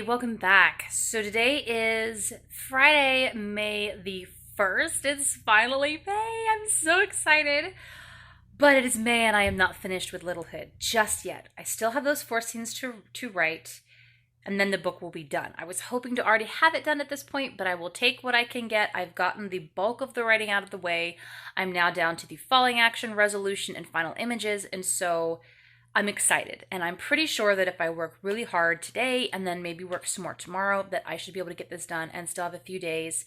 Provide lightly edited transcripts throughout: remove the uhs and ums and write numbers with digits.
welcome back. So today is Friday, May the 1st. It's finally May. I'm so excited. But it is May and I am not finished with Littlehood just yet. I still have those 4 scenes to write, and then the book will be done. I was hoping to already have it done at this point, but I will take what I can get. I've gotten the bulk of the writing out of the way. I'm now down to the falling action, resolution, and final images, and so I'm excited, and I'm pretty sure that if I work really hard today and then maybe work some more tomorrow, that I should be able to get this done and still have a few days,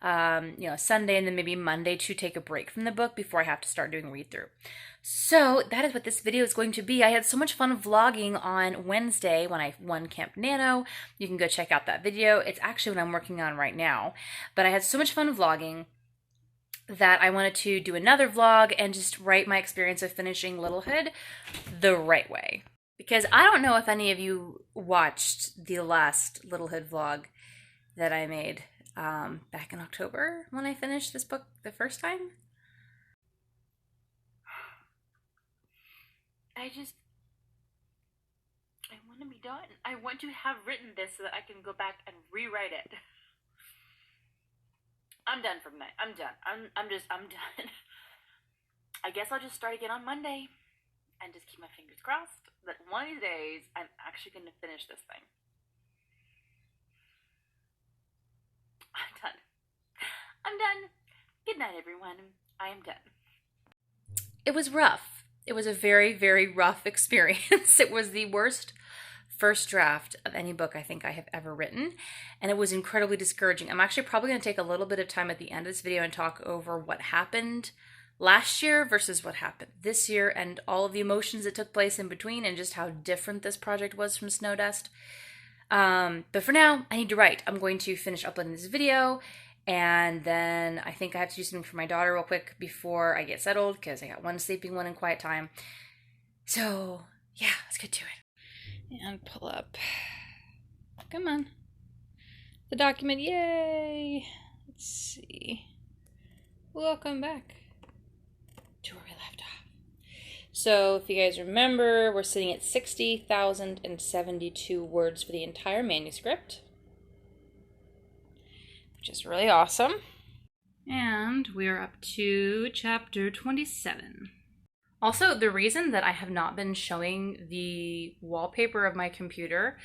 Sunday and then maybe Monday to take a break from the book before I have to start doing read through. So that is what this video is going to be. I had so much fun vlogging on Wednesday when I won Camp Nano. You can go check out that video. It's actually what I'm working on right now, but I had so much fun vlogging that I wanted to do another vlog and just write my experience of finishing Littlehood the right way. Because I don't know if any of you watched the last Littlehood vlog that I made back in October when I finished this book the first time. I want to be done. I want to have written this so that I can go back and rewrite it. I'm done for tonight. I'm done. I'm done. I guess I'll just start again on Monday and just keep my fingers crossed that one of these days I'm actually going to finish this thing. I'm done. I'm done. Good night, everyone. I am done. It was rough. It was a very, very rough experience. It was the worst first draft of any book I think I have ever written, and it was incredibly discouraging. I'm actually probably going to take a little bit of time at the end of this video and talk over what happened last year versus what happened this year and all of the emotions that took place in between and just how different this project was from Snow Dust. But for now, I need to write. I'm going to finish uploading this video, and then I think I have to do something for my daughter real quick before I get settled because I got one sleeping, one in quiet time. So yeah, let's get to it. And pull up. Come on. The document, yay! Let's see. Welcome back to where we left off. So, if you guys remember, we're sitting at 60,072 words for the entire manuscript, which is really awesome. And we are up to chapter 27. Also, the reason that I have not been showing the wallpaper of my computer,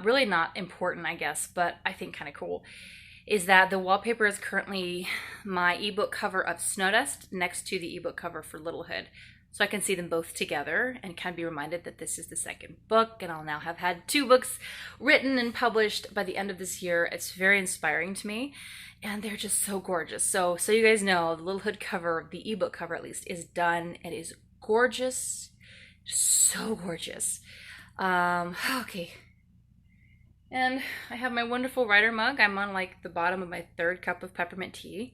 really not important, I guess, but I think kind of cool, is that the wallpaper is currently my ebook cover of Snow Dust next to the ebook cover for Littlehood. So I can see them both together and kind of be reminded that this is the second book, and I'll now have had 2 books written and published by the end of this year. It's very inspiring to me, and they're just so gorgeous. So you guys know, the Littlehood cover, the ebook cover at least, is done. It is gorgeous, so gorgeous. Okay. And I have my wonderful writer mug. I'm on like the bottom of my 3rd cup of peppermint tea.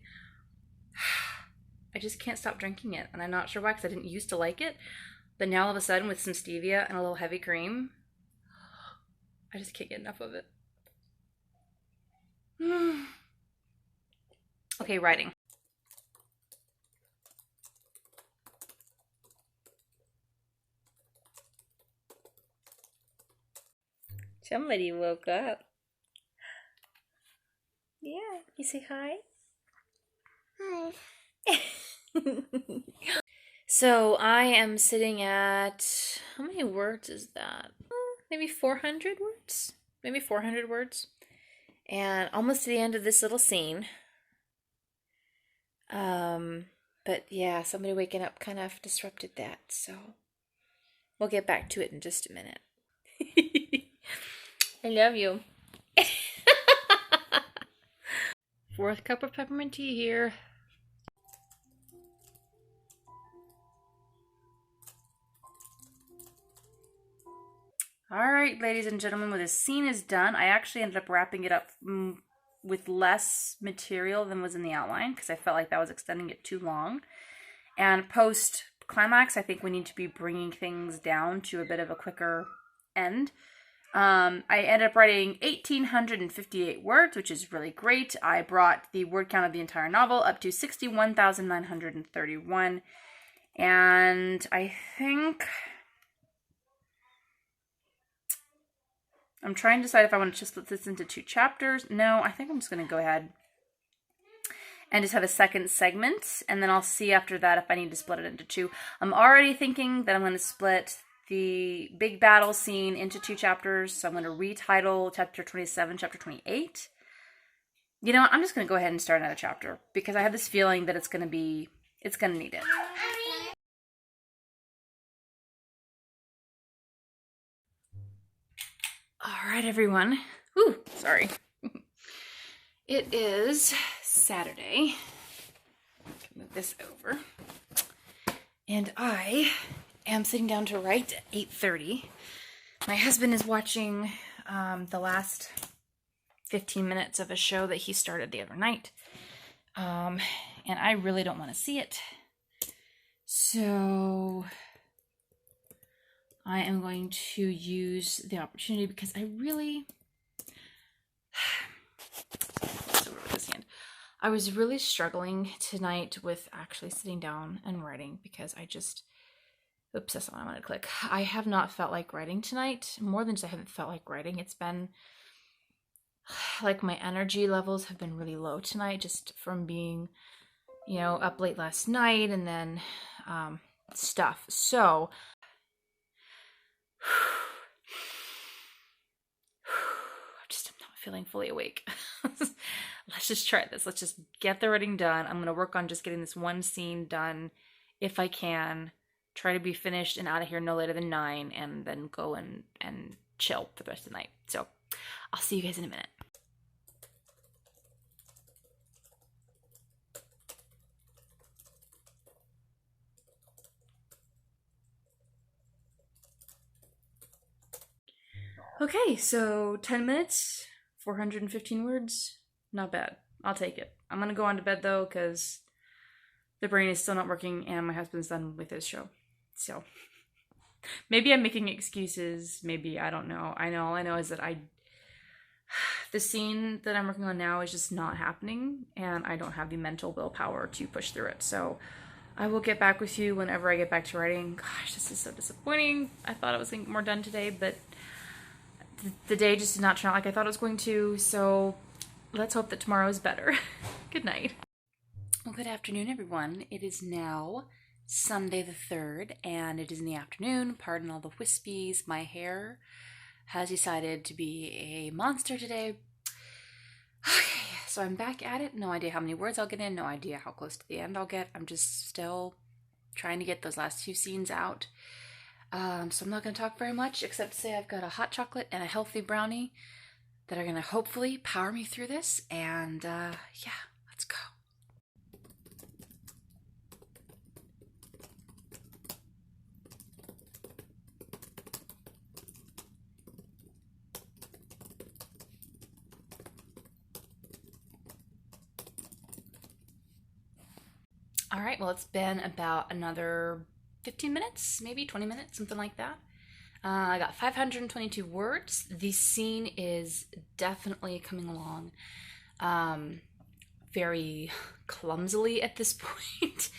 I just can't stop drinking it, and I'm not sure why, because I didn't used to like it, but now all of a sudden with some stevia and a little heavy cream, I just can't get enough of it. Okay, writing. Somebody woke up. Yeah, you say hi? Hi. So I am sitting at, how many words is that? Maybe 400 words? Maybe 400 words. And almost to the end of this little scene. But yeah, somebody waking up kind of disrupted that, so we'll get back to it in just a minute. I love you. 4th cup of peppermint tea here. Alright, ladies and gentlemen, when this scene is done, I actually ended up wrapping it up with less material than was in the outline because I felt like that was extending it too long. And post-climax, I think we need to be bringing things down to a bit of a quicker end. I ended up writing 1,858 words, which is really great. I brought the word count of the entire novel up to 61,931. And I think I'm trying to decide if I want to just split this into 2 chapters. No, I think I'm just going to go ahead and just have a second segment, and then I'll see after that if I need to split it into 2. I'm already thinking that I'm going to split the big battle scene into 2 chapters, so I'm going to retitle chapter 27, chapter 28. You know what? I'm just going to go ahead and start another chapter, because I have this feeling that it's going to need it. All right, everyone. Ooh, sorry. It is Saturday. Move this over. And I am sitting down to write at 8:30. My husband is watching the last 15 minutes of a show that he started the other night. And I really don't want to see it. So I am going to use the opportunity because I really... I was really struggling tonight with actually sitting down and writing because I just... Oops, that's not what I wanted to click. I have not felt like writing tonight. More than just I haven't felt like writing. It's been like my energy levels have been really low tonight just from being, you know, up late last night and then stuff. So I'm not feeling fully awake. Let's just try this. Let's just get the writing done. I'm going to work on just getting this one scene done if I can. Try to be finished and out of here no later than 9, and then go and chill for the rest of the night. So I'll see you guys in a minute. Okay, so 10 minutes, 415 words. Not bad. I'll take it. I'm going to go on to bed though because the brain is still not working and my husband's done with his show. So maybe I'm making excuses. Maybe, I don't know. All I know is that the scene that I'm working on now is just not happening and I don't have the mental willpower to push through it. So I will get back with you whenever I get back to writing. Gosh, this is so disappointing. I thought I was going to get more done today, but the day just did not turn out like I thought it was going to. So let's hope that tomorrow is better. Good night. Well, good afternoon, everyone. It is now Sunday the 3rd, and it is in the afternoon. Pardon all the wispies. My hair has decided to be a monster today. Okay, so I'm back at it. No idea how many words I'll get in. No idea how close to the end I'll get. I'm just still trying to get those last 2 scenes out. So I'm not going to talk very much, except to say I've got a hot chocolate and a healthy brownie that are going to hopefully power me through this. And yeah, let's go. All right, well, it's been about another 15 minutes, maybe 20 minutes, something like that. I got 522 words. The scene is definitely coming along very clumsily at this point.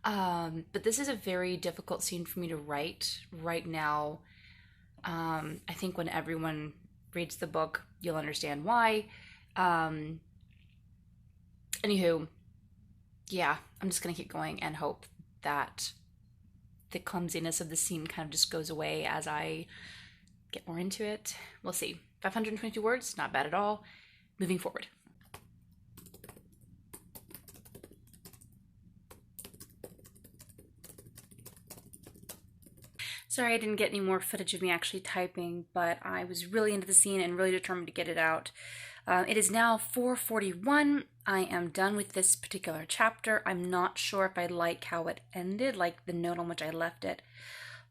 But this is a very difficult scene for me to write right now. I think when everyone reads the book, you'll understand why. Anywho, yeah, I'm just going to keep going and hope that the clumsiness of the scene kind of just goes away as I get more into it. We'll see. 522 words, not bad at all. Moving forward. Sorry I didn't get any more footage of me actually typing, but I was really into the scene and really determined to get it out. It is now 4:41. I am done with this particular chapter. I'm not sure if I like how it ended, like the note on which I left it,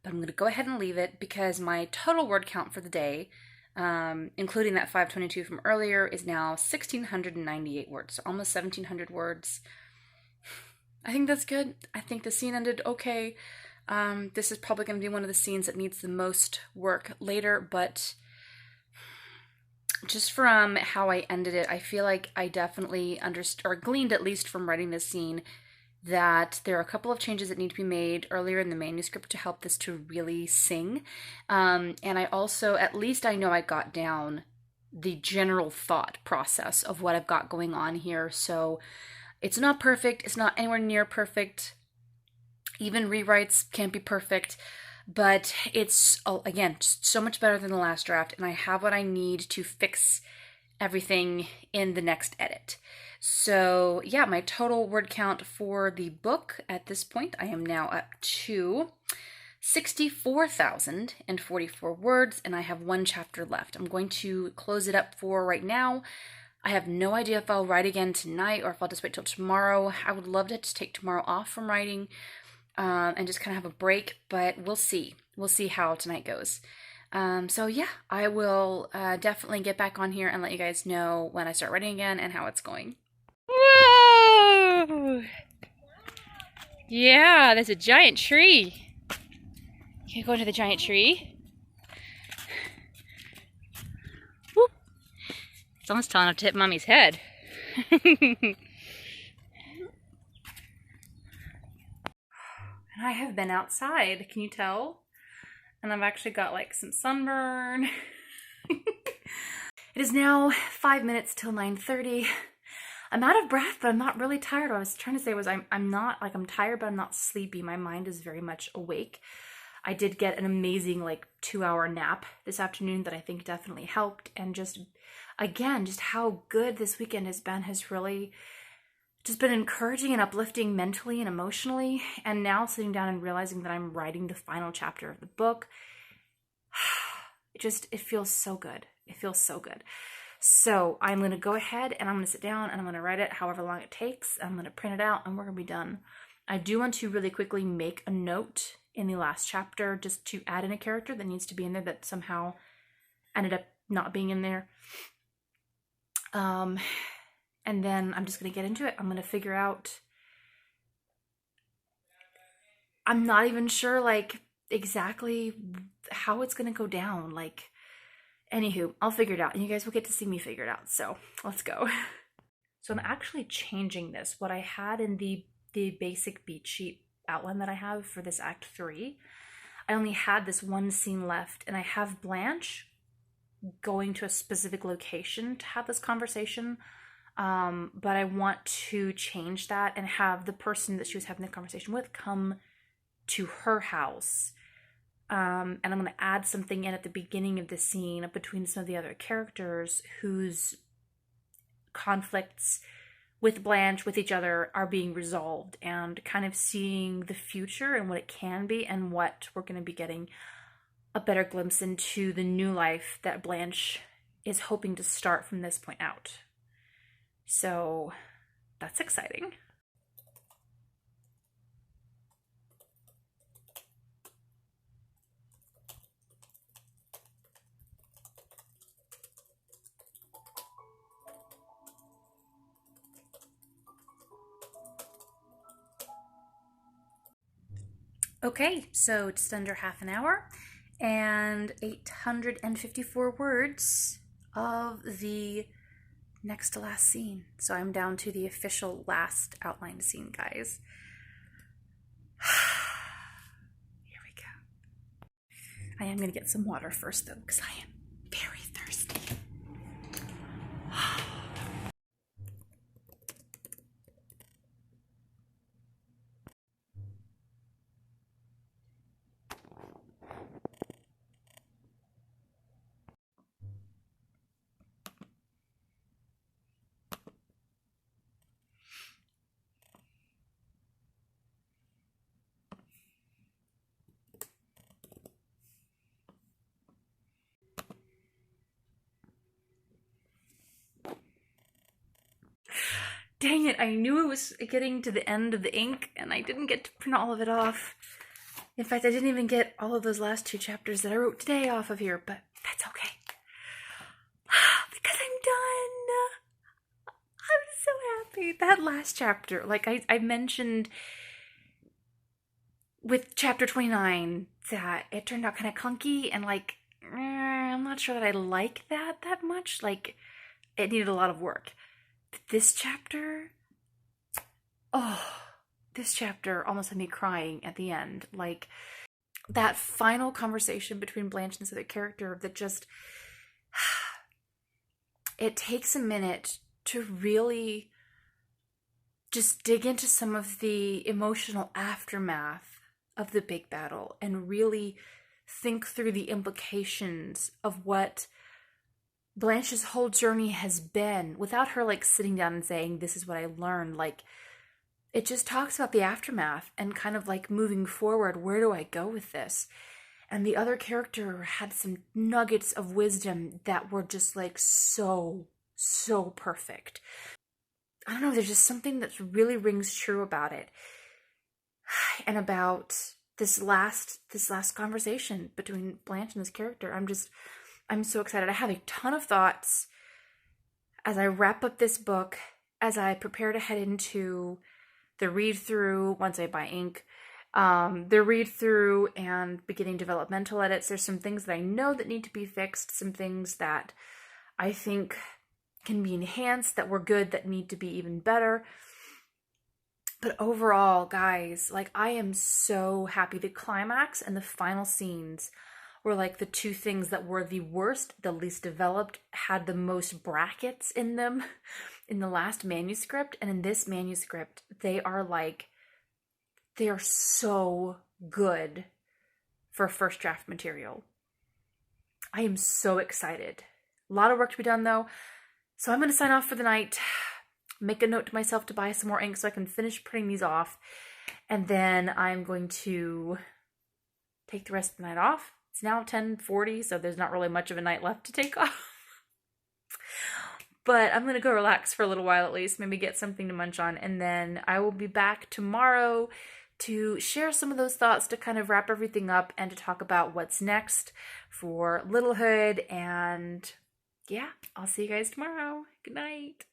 but I'm going to go ahead and leave it because my total word count for the day, including that 522 from earlier, is now 1,698 words, so almost 1,700 words. I think that's good. I think the scene ended okay. This is probably going to be one of the scenes that needs the most work later, but just from how I ended it, I feel like I definitely understood, or gleaned at least from writing this scene, that there are a couple of changes that need to be made earlier in the manuscript to help this to really sing. And I also, at least I know I got down the general thought process of what I've got going on here. So it's not perfect. It's not anywhere near perfect. Even rewrites can't be perfect. But it's, again, just so much better than the last draft. And I have what I need to fix everything in the next edit. So yeah, my total word count for the book at this point, I am now up to 64,044 words, and I have one chapter left. I'm going to close it up for right now. I have no idea if I'll write again tonight or if I'll just wait till tomorrow. I would love to just take tomorrow off from writing and just kind of have a break, but we'll see. We'll see how tonight goes. So yeah, I will definitely get back on here and let you guys know when I start writing again and how it's going. Whoa! Yeah, there's a giant tree. Can you go into the giant tree? Whoop. It's almost tall enough to hit Mommy's head. And I have been outside, can you tell? And I've actually got like some sunburn. It is now 5 minutes till 9:30. I'm out of breath, but I'm not really tired. What I was trying to say was I'm not, like, I'm tired, but I'm not sleepy. My mind is very much awake. I did get an amazing, like, 2-hour nap this afternoon that I think definitely helped. And just, again, just how good this weekend has really just been encouraging and uplifting mentally and emotionally. And now sitting down and realizing that I'm writing the final chapter of the book, it feels so good. It feels so good. So I'm going to go ahead and I'm going to sit down and I'm going to write it however long it takes. I'm going to print it out and we're going to be done. I do want to really quickly make a note in the last chapter just to add in a character that needs to be in there that somehow ended up not being in there. And then I'm just going to get into it. I'm going to figure out, I'm not even sure like exactly how it's going to go down. Like, anywho, I'll figure it out, and you guys will get to see me figure it out, so let's go. So I'm actually changing this. What I had in the basic beat sheet outline that I have for this Act 3, I only had this one scene left, and I have Blanche going to a specific location to have this conversation, but I want to change that and have the person that she was having the conversation with come to her house. And I'm going to add something in at the beginning of the scene between some of the other characters whose conflicts with Blanche, with each other, are being resolved, and kind of seeing the future and what it can be and what we're going to be getting a better glimpse into the new life that Blanche is hoping to start from this point out. So that's exciting. Okay, so just under half an hour and 854 words of the next to last scene. So I'm down to the official last outlined scene, guys. Here we go. I am going to get some water first, though, because I am very thirsty. Dang it, I knew it was getting to the end of the ink, and I didn't get to print all of it off. In fact, I didn't even get all of those last 2 chapters that I wrote today off of here, but that's okay. Because I'm done. I'm so happy. That last chapter, like I mentioned with chapter 29, that it turned out kind of clunky, and like, I'm not sure that I like that much. Like, it needed a lot of work. This chapter, oh, this chapter almost had me crying at the end. Like, that final conversation between Blanche and this other character that just, it takes a minute to really just dig into some of the emotional aftermath of the big battle and really think through the implications of what Blanche's whole journey has been without her like sitting down and saying, this is what I learned. Like, it just talks about the aftermath and kind of like moving forward. Where do I go with this? And the other character had some nuggets of wisdom that were just like so perfect. I don't know, there's just something that really rings true about it. And about this last conversation between Blanche and this character. I'm so excited. I have a ton of thoughts as I wrap up this book, as I prepare to head into the read through once I buy ink, the read through and beginning developmental edits. There's some things that I know that need to be fixed, some things that I think can be enhanced, that were good, that need to be even better. But overall, guys, like, I am so happy. The climax and the final scenes were like the two things that were the worst, the least developed, had the most brackets in them in the last manuscript. And in this manuscript, they are so good for first draft material. I am so excited. A lot of work to be done though. So I'm going to sign off for the night, make a note to myself to buy some more ink so I can finish printing these off. And then I'm going to take the rest of the night off. It's now 10:40, so there's not really much of a night left to take off. But I'm going to go relax for a little while at least, maybe get something to munch on. And then I will be back tomorrow to share some of those thoughts, to kind of wrap everything up and to talk about what's next for Littlehood. And yeah, I'll see you guys tomorrow. Good night.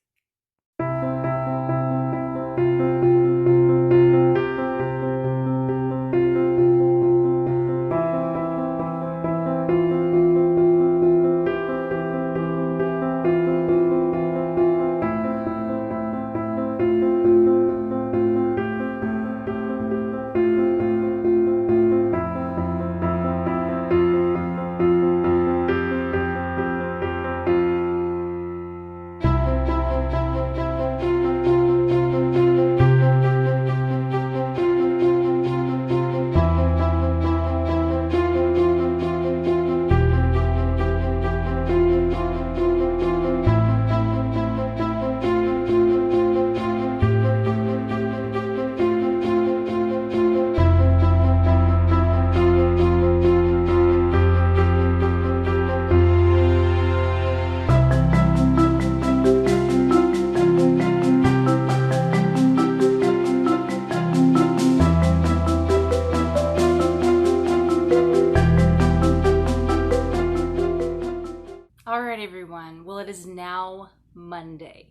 Everyone, well, it is now Monday.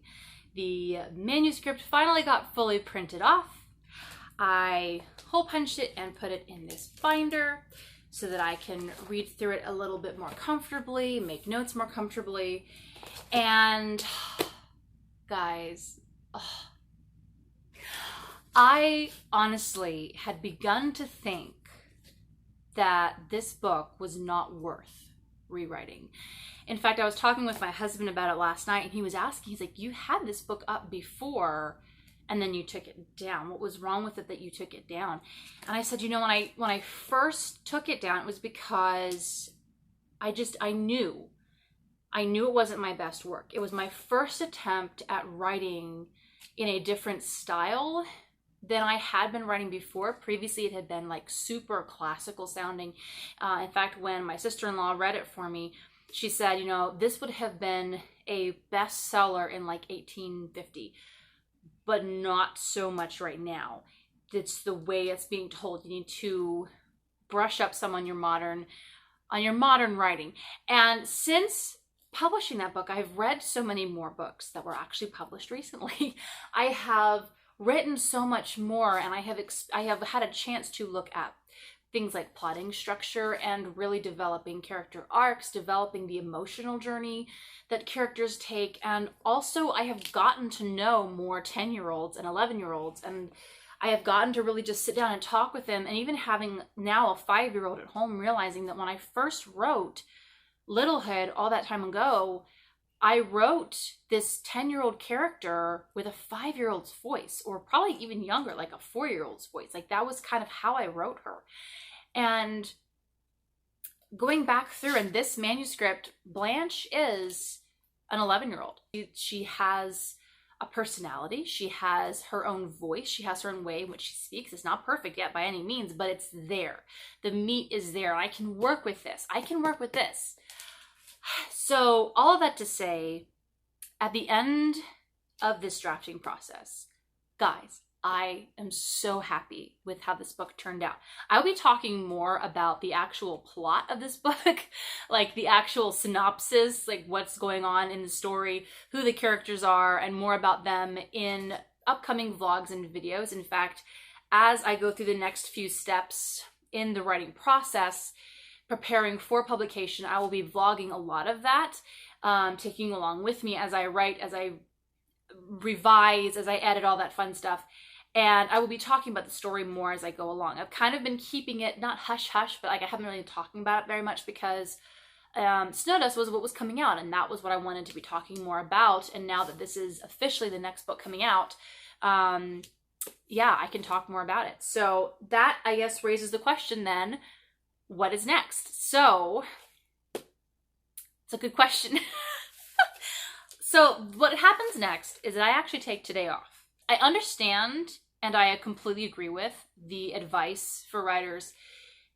The manuscript finally got fully printed off. I hole punched it and put it in this binder so that I can read through it a little bit more comfortably, make notes more comfortably. And guys, I honestly had begun to think that this book was not worth rewriting. In fact, I was talking with my husband about it last night, and he was asking, he's like, you had this book up before and then you took it down. What was wrong with it that you took it down? And I said, you know, when I first took it down, it was because I knew it wasn't my best work. It was my first attempt at writing in a different style than I had been writing before. Previously, it had been like super classical sounding. In fact, when my sister-in-law read it for me, she said, you know, this would have been a bestseller in like 1850, but not so much right now. It's the way it's being told. You need to brush up some on your modern writing. And since publishing that book, I've read so many more books that were actually published recently. I have written so much more, and I have had a chance to look at things like plotting structure and really developing character arcs, developing the emotional journey that characters take. And also I have gotten to know more 10-year-olds and 11-year-olds, and I have gotten to really just sit down and talk with him. And even having now a 5-year-old at home, realizing that when I first wrote Littlehood all that time ago, I wrote this 10-year-old character with a 5-year-old's voice, or probably even younger, like a 4-year-old's voice. Like that was kind of how I wrote her. And going back through in this manuscript, Blanche is an 11-year-old. She has a personality. She has her own voice. She has her own way in which she speaks. It's not perfect yet by any means, but it's there. The meat is there. I can work with this. I can work with this. So all of that to say, at the end of this drafting process, guys, I am so happy with how this book turned out. I'll be talking more about the actual plot of this book, like the actual synopsis, like what's going on in the story, who the characters are, and more about them in upcoming vlogs and videos. In fact, as I go through the next few steps in the writing process, preparing for publication, I will be vlogging a lot of that, taking along with me as I write, as I revise, as I edit, all that fun stuff. And I will be talking about the story more as I go along. I've kind of been keeping it, not hush-hush, but like I haven't really been talking about it very much because Snow Dust was what was coming out, and that was what I wanted to be talking more about. And now that this is officially the next book coming out, yeah, I can talk more about it. So that, I guess, raises the question then, what is next? So it's a good question. So what happens next is that I actually take today off. I understand, and I completely agree with the advice for writers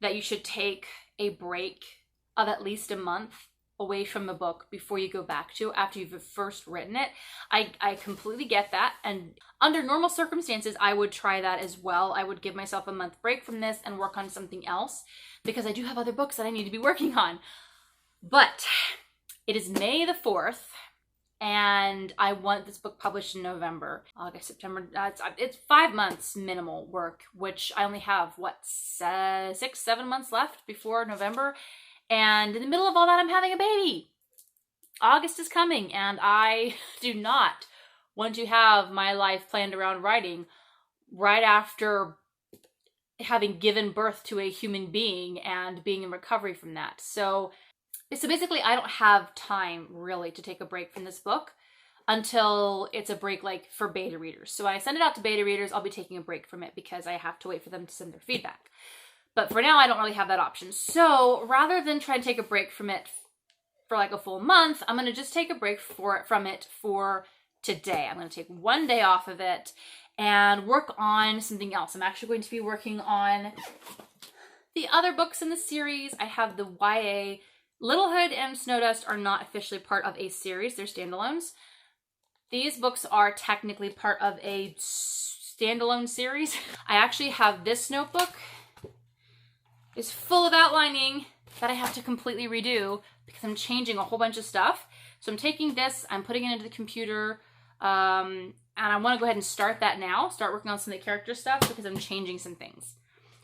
that you should take a break of at least a month away from the book before you go back to after you've first written it. I completely get that, and under normal circumstances I would try that as well. I would give myself a month break from this and work on something else because I do have other books that I need to be working on. But it is May the 4th, and I want this book published in November, August, September. It's 5 months minimal work, which I only have, what, 6-7 months left before November. And in the middle of all that, I'm having a baby. August is coming, and I do not want to have my life planned around writing right after having given birth to a human being and being in recovery from that. So basically, I don't have time really to take a break from this book until it's a break like for beta readers. So when I send it out to beta readers, I'll be taking a break from it because I have to wait for them to send their feedback. But for now, I don't really have that option. So rather than try to take a break from it for like a full month, I'm going to just take a break from it for today. I'm going to take one day off of it and work on something else. I'm actually going to be working on the other books in the series. I have the YA. Littlehood and Snow Dust are not officially part of a series. They're standalones. These books are technically part of a standalone series. I actually have this notebook. It's full of outlining that I have to completely redo because I'm changing a whole bunch of stuff. So I'm taking this, I'm putting it into the computer, and I want to go ahead and start that now. Start working on some of the character stuff because I'm changing some things.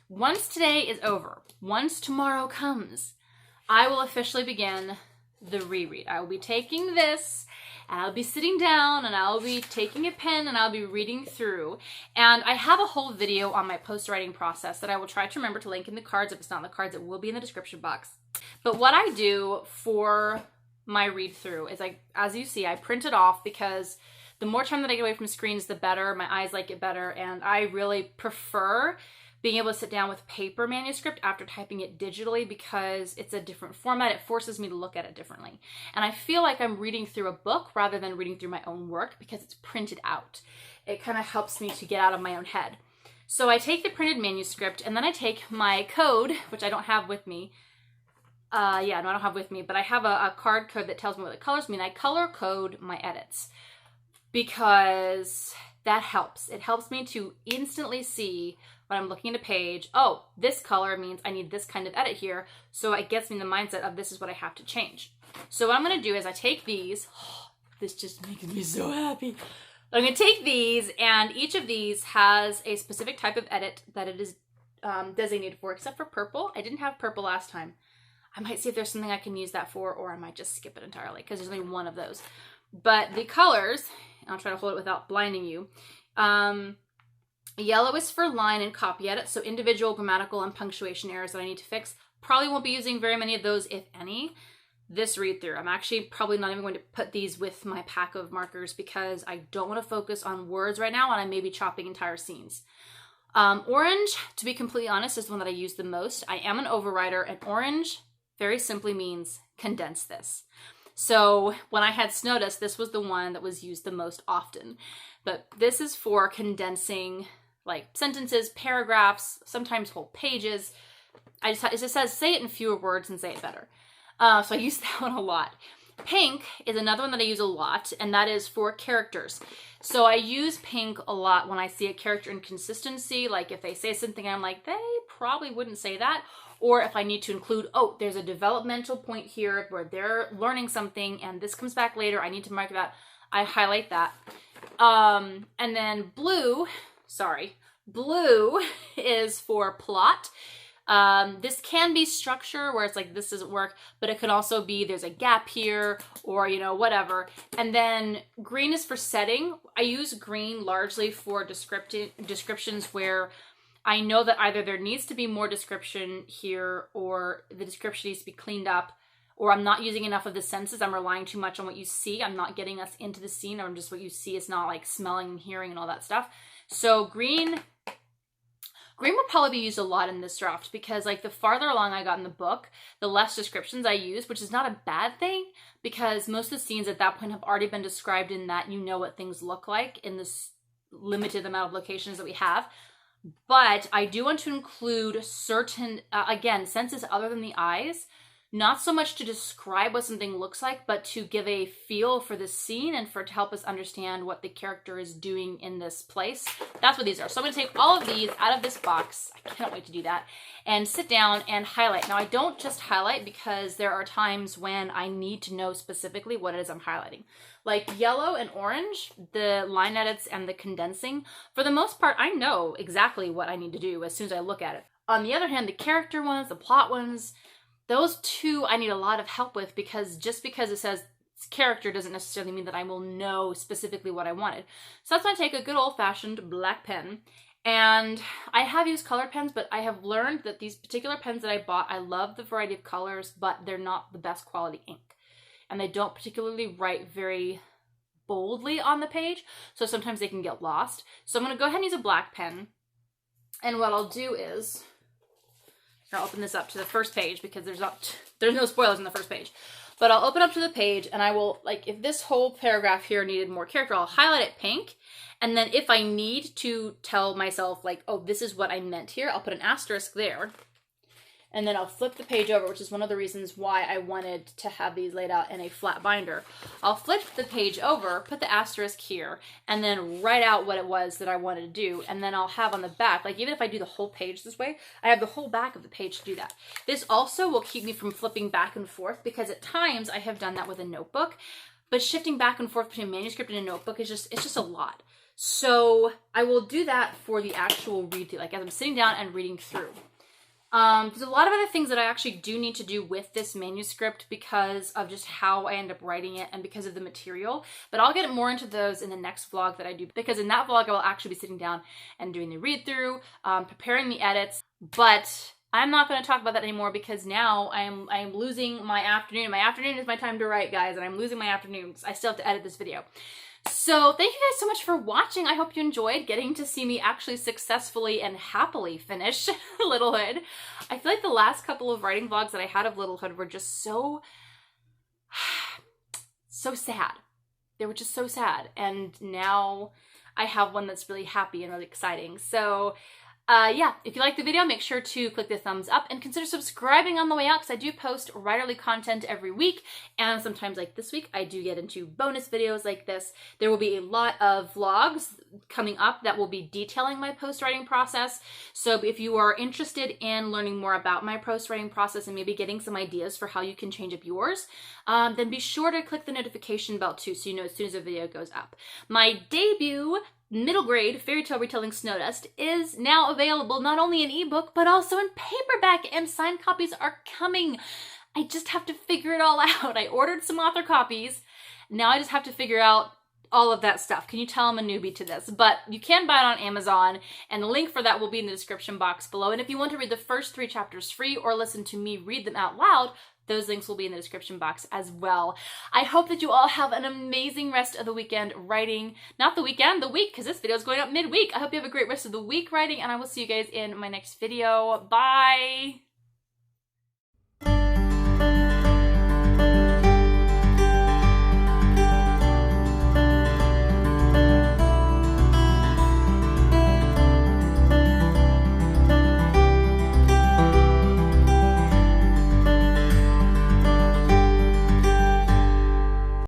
Once today is over, once tomorrow comes, I will officially begin the reread. I will be taking this, and I'll be sitting down, and I'll be taking a pen, and I'll be reading through. And I have a whole video on my post-writing process that I will try to remember to link in the cards. If it's not in the cards, it will be in the description box. But what I do for my read-through is, as you see, I print it off because the more time that I get away from screens, the better. My eyes like it better, and I really prefer being able to sit down with paper manuscript after typing it digitally because it's a different format. It forces me to look at it differently. And I feel like I'm reading through a book rather than reading through my own work because it's printed out. It kind of helps me to get out of my own head. So I take the printed manuscript and then I take my code, which I don't have with me. I don't have with me, but I have a card code that tells me what the colors mean. I color code my edits because that helps. It helps me to instantly see when I'm looking at a page, oh, this color means I need this kind of edit here. So it gets me in the mindset of this is what I have to change. So what I'm going to do is I take these. Oh, this just makes me so happy. I'm going to take these, and each of these has a specific type of edit that it is designated for, except for purple. I didn't have purple last time. I might see if there's something I can use that for, or I might just skip it entirely because there's only one of those. But the colors, I'll try to hold it without blinding you, Yellow is for line and copy edit, so individual grammatical and punctuation errors that I need to fix. Probably won't be using very many of those, if any, this read through. I'm actually probably not even going to put these with my pack of markers because I don't want to focus on words right now, and I may be chopping entire scenes. Orange, to be completely honest, is the one that I use the most. I am an overwriter, and orange very simply means condense this. So when I had Snow Dust, this was the one that was used the most often. But this is for condensing like sentences, paragraphs, sometimes whole pages. It just says say it in fewer words and say it better. So I use that one a lot. Pink is another one that I use a lot, and that is for characters. So I use pink a lot when I see a character inconsistency, like if they say something I'm like, they probably wouldn't say that, or if I need to include, oh, there's a developmental point here where they're learning something and this comes back later, I need to mark that, I highlight that. And then blue is for plot. This can be structure where it's like this doesn't work, but it can also be there's a gap here or, you know, whatever. And then green is for setting. I use green largely for descriptions where I know that either there needs to be more description here or the description needs to be cleaned up, or I'm not using enough of the senses. I'm relying too much on what you see. I'm not getting us into the scene, or just what you see. It's not like smelling and hearing and all that stuff. So green will probably be used a lot in this draft because like the farther along I got in the book, the less descriptions I use, which is not a bad thing because most of the scenes at that point have already been described in that you know what things look like in this limited amount of locations that we have. But I do want to include certain, again, senses other than the eyes, not so much to describe what something looks like, but to give a feel for the scene and to help us understand what the character is doing in this place. That's what these are. So I'm going to take all of these out of this box. I cannot wait to do that. And sit down and highlight. Now I don't just highlight because there are times when I need to know specifically what it is I'm highlighting. Like yellow and orange, the line edits and the condensing, for the most part, I know exactly what I need to do as soon as I look at it. On the other hand, the character ones, the plot ones, those two I need a lot of help with because just because it says character doesn't necessarily mean that I will know specifically what I wanted. So that's why I take a good old-fashioned black pen. And I have used colored pens, but I have learned that these particular pens that I bought, I love the variety of colors, but they're not the best quality ink. And they don't particularly write very boldly on the page, so sometimes they can get lost. So I'm going to go ahead and use a black pen. And what I'll do is I'll open this up to the first page because there's no spoilers in the first page. But I'll open up to the page and I will, like, if this whole paragraph here needed more character, I'll highlight it pink. And then if I need to tell myself, like, oh, this is what I meant here, I'll put an asterisk there. And then I'll flip the page over, which is one of the reasons why I wanted to have these laid out in a flat binder. I'll flip the page over, put the asterisk here, and then write out what it was that I wanted to do. And then I'll have on the back, like even if I do the whole page this way, I have the whole back of the page to do that. This also will keep me from flipping back and forth because at times I have done that with a notebook, but shifting back and forth between a manuscript and a notebook is it's just a lot. So I will do that for the actual read through, like as I'm sitting down and reading through. There's a lot of other things that I actually do need to do with this manuscript because of just how I end up writing it and because of the material, but I'll get more into those in the next vlog that I do, because in that vlog I will actually be sitting down and doing the read through, preparing the edits, but I'm not going to talk about that anymore because now I am losing my afternoon. My afternoon is my time to write, guys, and I'm losing my afternoons. I still have to edit this video. So thank you guys so much for watching. I hope you enjoyed getting to see me actually successfully and happily finish Littlehood. I feel like the last couple of writing vlogs that I had of Littlehood were just so sad. They were just so sad. And now I have one that's really happy and really exciting. So yeah, if you liked the video, make sure to click the thumbs up and consider subscribing on the way out because I do post writerly content every week, and sometimes like this week I do get into bonus videos like this. There will be a lot of vlogs coming up that will be detailing my post-writing process, so if you are interested in learning more about my post-writing process and maybe getting some ideas for how you can change up yours, then be sure to click the notification bell too so you know as soon as a video goes up. My debut middle grade fairy tale retelling Snow Dust is now available not only in ebook but also in paperback, and signed copies are coming. I just have to figure it all out. I ordered some author copies. Now I just have to figure out all of that stuff. Can you tell I'm a newbie to this? But you can buy it on Amazon, and the link for that will be in the description box below. And if you want to read the first 3 chapters free or listen to me read them out loud, those links will be in the description box as well. I hope that you all have an amazing rest of the weekend writing. Not the weekend, the week, because this video is going up midweek. I hope you have a great rest of the week writing, and I will see you guys in my next video. Bye!